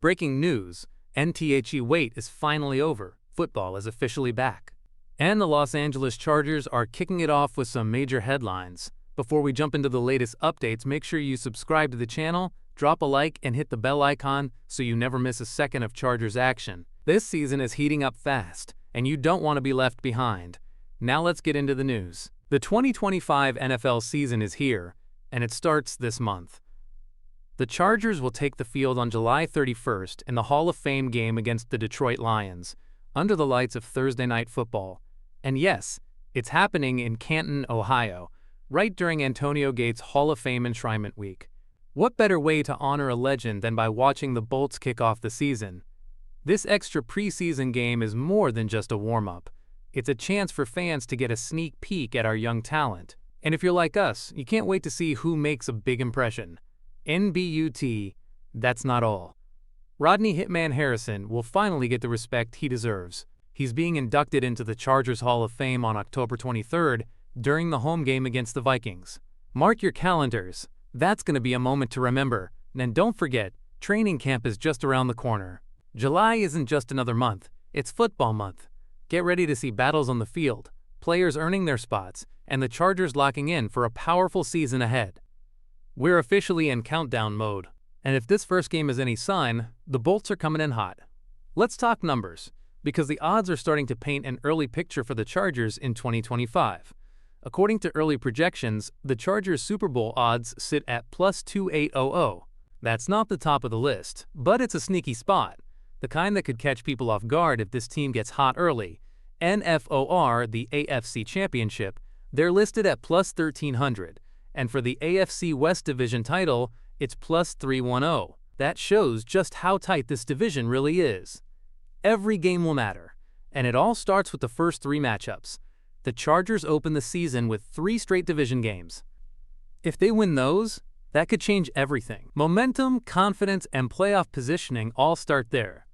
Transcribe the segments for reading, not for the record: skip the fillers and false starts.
Breaking news, NTHE wait is finally over. Football is officially back. And the Los Angeles Chargers are kicking it off with some major headlines. Before we jump into the latest updates, make sure you subscribe to the channel, drop a like, and hit the bell icon so you never miss a second of Chargers action. This season is heating up fast, and you don't want to be left behind. Now let's get into the news. The 2025 NFL season is here, and it starts this month. The Chargers will take the field on July 31st in the Hall of Fame game against the Detroit Lions, under the lights of Thursday Night Football. And yes, it's happening in Canton, Ohio, right during Antonio Gates' Hall of Fame Enshrinement Week. What better way to honor a legend than by watching the Bolts kick off the season? This extra preseason game is more than just a warm-up. It's a chance for fans to get a sneak peek at our young talent. And if you're like us, you can't wait to see who makes a big impression. NBUT, that's not all. Rodney Hitman Harrison will finally get the respect he deserves. He's being inducted into the Chargers Hall of Fame on October 23rd during the home game against the Vikings. Mark your calendars. That's going to be a moment to remember. And don't forget, training camp is just around the corner. July isn't just another month, it's football month. Get ready to see battles on the field, players earning their spots, and the Chargers locking in for a powerful season ahead. We're officially in countdown mode, and if this first game is any sign, the Bolts are coming in hot. Let's talk numbers, because the odds are starting to paint an early picture for the Chargers in 2025. According to early projections, the Chargers' Super Bowl odds sit at plus 2800. That's not the top of the list, but it's a sneaky spot, the kind that could catch people off guard if this team gets hot early. NFOR, the AFC Championship, they're listed at plus 1300. And for the AFC West Division title, it's plus 310. That shows just how tight this division really is. Every game will matter, and it all starts with the first three matchups. The Chargers open the season with 3 straight division games. If they win those, that could change everything. Momentum, confidence, and playoff positioning all start there.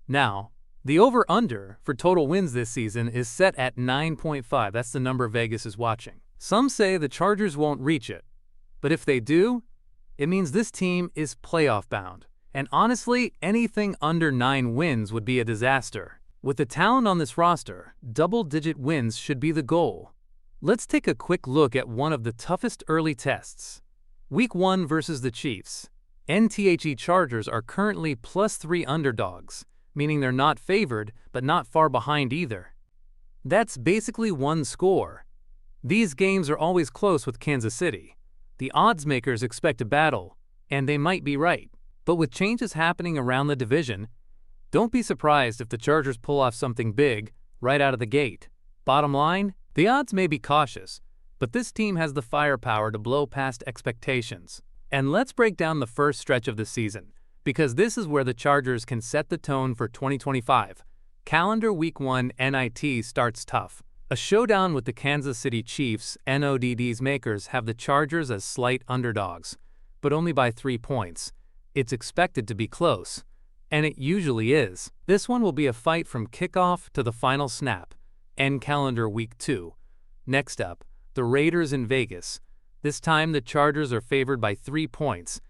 Now, the over-under for total wins this season is set at 9.5. That's the number Vegas is watching. Some say the Chargers won't reach it, but if they do, it means this team is playoff bound. And honestly, anything under 9 wins would be a disaster. With the talent on this roster, double-digit wins should be the goal. Let's take a quick look at one of the toughest early tests. Week 1 versus the Chiefs. NTHE Chargers are currently plus 3 underdogs, meaning they're not favored, but not far behind either. That's basically one score. These games are always close with Kansas City. The odds makers expect a battle, and they might be right. But with changes happening around the division, don't be surprised if the Chargers pull off something big right out of the gate. Bottom line, the odds may be cautious, but this team has the firepower to blow past expectations. And let's break down the first stretch of the season, because this is where the Chargers can set the tone for 2025. Calendar Week 1 NIT starts tough. A showdown with the Kansas City Chiefs. NODD's makers have the Chargers as slight underdogs, but only by 3 points. It's expected to be close, and it usually is. This one will be a fight from kickoff to the final snap. End calendar Week 2. Next up, the Raiders in Vegas. This time the Chargers are favored by 3 points,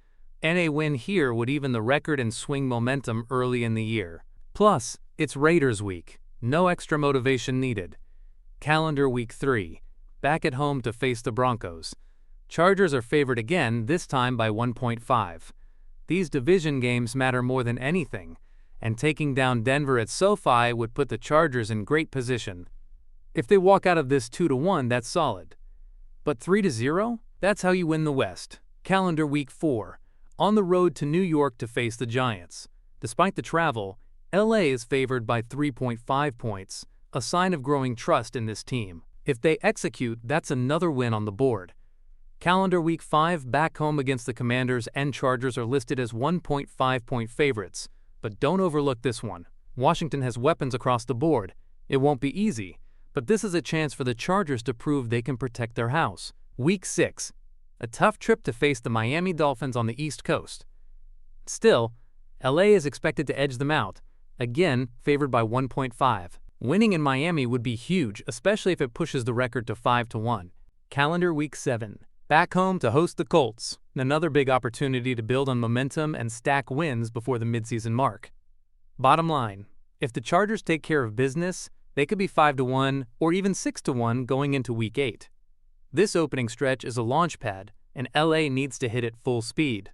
and a win here would even the record and swing momentum early in the year. Plus, it's Raiders week. No extra motivation needed. Calendar Week 3. Back at home to face the Broncos. Chargers are favored again, this time by 1.5. These division games matter more than anything, and taking down Denver at SoFi would put the Chargers in great position. If they walk out of this 2-1, that's solid. But 3-0? That's how you win the West. Calendar Week 4. On the road to New York to face the Giants. Despite the travel, LA is favored by 3.5 points, a sign of growing trust in this team. If they execute, that's another win on the board. Calendar Week 5, back home against the Commanders, and Chargers are listed as 1.5-point favorites. But don't overlook this one. Washington has weapons across the board. It won't be easy, but this is a chance for the Chargers to prove they can protect their house. Week 6. A tough trip to face the Miami Dolphins on the East Coast. Still, LA is expected to edge them out, again favored by 1.5. Winning in Miami would be huge, especially if it pushes the record to 5-1. Calendar Week 7. back home to host the Colts, another big opportunity to build on momentum and stack wins before the midseason mark. Bottom line, if the Chargers take care of business, they could be 5-1 or even 6-1 going into Week 8. This opening stretch is a launch pad, and LA needs to hit it full speed.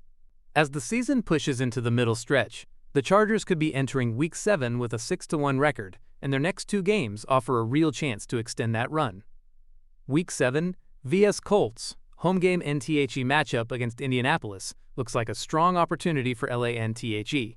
As the season pushes into the middle stretch, the Chargers could be entering Week 7 with a 6-1 record, and their next 2 games offer a real chance to extend that run. Week 7, vs Colts, home game NTHE matchup against Indianapolis, looks like a strong opportunity for LA NTHE.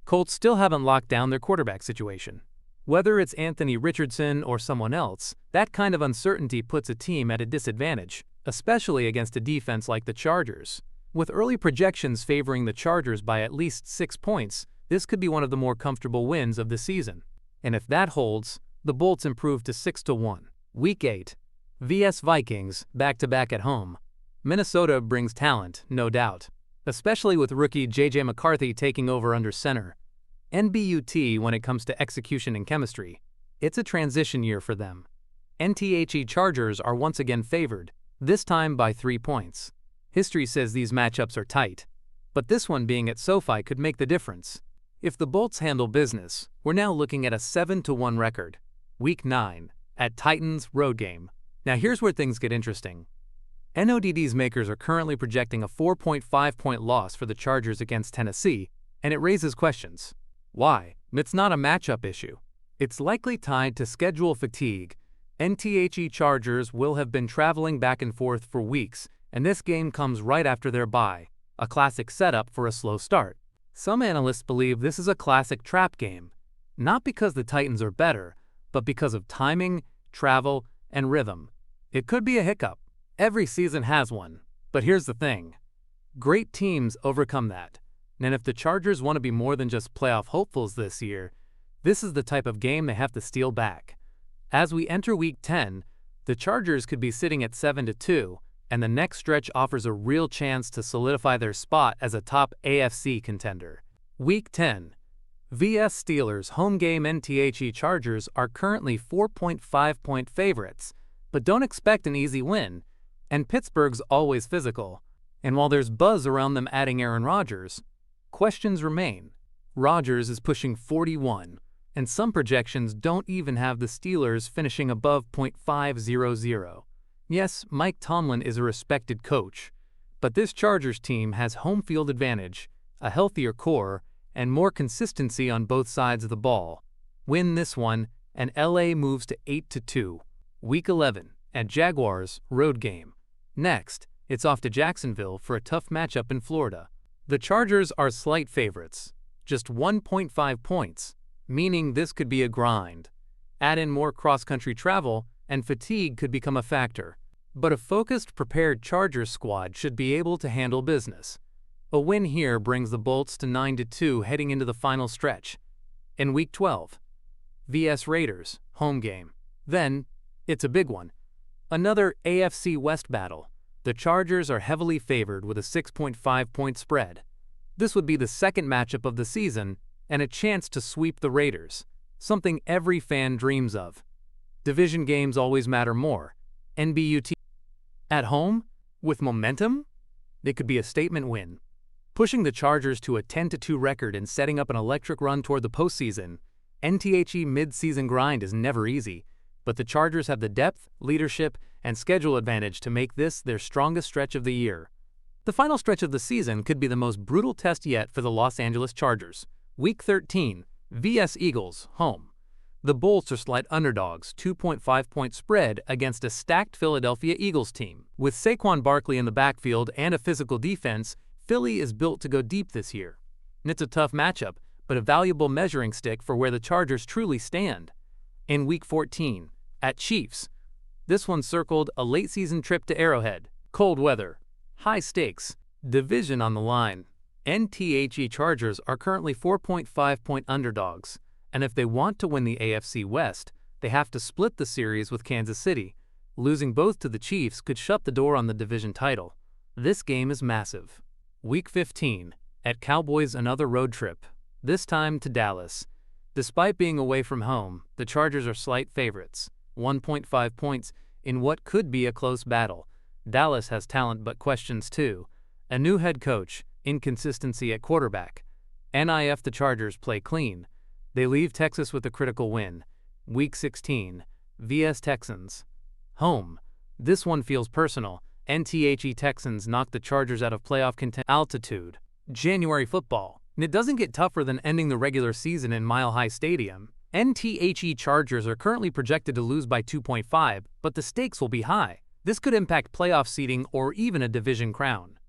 Colts still haven't locked down their quarterback situation. Whether it's Anthony Richardson or someone else, that kind of uncertainty puts a team at a disadvantage, especially against a defense like the Chargers. With early projections favoring the Chargers by at least 6 points, this could be one of the more comfortable wins of the season. And if that holds, the Bolts improve to 6-1. Week 8, vs Vikings, back-to-back at home. Minnesota brings talent, no doubt, especially with rookie J.J. McCarthy taking over under center. NBUT when it comes to execution and chemistry. It's a transition year for them. NTHE Chargers are once again favored, this time by 3 points. History says these matchups are tight, but this one being at SoFi could make the difference. If the Bolts handle business, we're now looking at a 7-1 record. Week 9, at Titans road game. Now here's where things get interesting. NODD's makers are currently projecting a 4.5-point loss for the Chargers against Tennessee, and it raises questions. Why? It's not a matchup issue. It's likely tied to schedule fatigue. NTHE Chargers will have been traveling back and forth for weeks, and this game comes right after their bye, a classic setup for a slow start. Some analysts believe this is a classic trap game, not because the Titans are better, but because of timing, travel, and rhythm. It could be a hiccup. Every season has one. But here's the thing. Great teams overcome that. And if the Chargers want to be more than just playoff hopefuls this year, this is the type of game they have to steal back. As we enter Week 10, the Chargers could be sitting at 7-2, and the next stretch offers a real chance to solidify their spot as a top AFC contender. Week 10, vs Steelers home game NTHE Chargers are currently 4.5-point favorites, but don't expect an easy win, and Pittsburgh's always physical. And while there's buzz around them adding Aaron Rodgers, questions remain. Rodgers is pushing 41, and some projections don't even have the Steelers finishing above .500. Yes, Mike Tomlin is a respected coach, but this Chargers team has home field advantage, a healthier core, and more consistency on both sides of the ball. Win this one, and LA moves to 8-2. Week 11, at Jaguars road game. Next, it's off to Jacksonville for a tough matchup in Florida. The Chargers are slight favorites, just 1.5 points, meaning this could be a grind. Add in more cross-country travel, and fatigue could become a factor. But a focused, prepared Chargers squad should be able to handle business. A win here brings the Bolts to 9-2 heading into the final stretch. In Week 12, vs Raiders, home game. Then, it's a big one. Another AFC West battle. The Chargers are heavily favored with a 6.5-point spread. This would be the second matchup of the season and a chance to sweep the Raiders, something every fan dreams of. Division games always matter more. NBUT at home, with momentum, it could be a statement win. Pushing the Chargers to a 10-2 record and setting up an electric run toward the postseason, NTHE mid-season grind is never easy, but the Chargers have the depth, leadership, and schedule advantage to make this their strongest stretch of the year. The final stretch of the season could be the most brutal test yet for the Los Angeles Chargers. Week 13, vs Eagles, home. The Bolts are slight underdogs, 2.5-point spread against a stacked Philadelphia Eagles team. With Saquon Barkley in the backfield and a physical defense, Philly is built to go deep this year. And it's a tough matchup, but a valuable measuring stick for where the Chargers truly stand. In Week 14, at Chiefs, this one circled a late-season trip to Arrowhead. Cold weather, high stakes, division on the line. NTHE Chargers are currently 4.5-point underdogs, and if they want to win the AFC West, they have to split the series with Kansas City. Losing both to the Chiefs could shut the door on the division title. This game is massive. Week 15, at Cowboys another road trip, this time to Dallas. Despite being away from home, the Chargers are slight favorites, 1.5 points in what could be a close battle. Dallas has talent but questions too. A new head coach, inconsistency at quarterback. NIF the Chargers play clean. They leave Texas with a critical win. Week 16. vs Texans. Home. This one feels personal. NTHE Texans knocked the Chargers out of playoff contention. Altitude. January football. And it doesn't get tougher than ending the regular season in Mile High Stadium. NTHE Chargers are currently projected to lose by 2.5, but the stakes will be high. This could impact playoff seeding or even a division crown.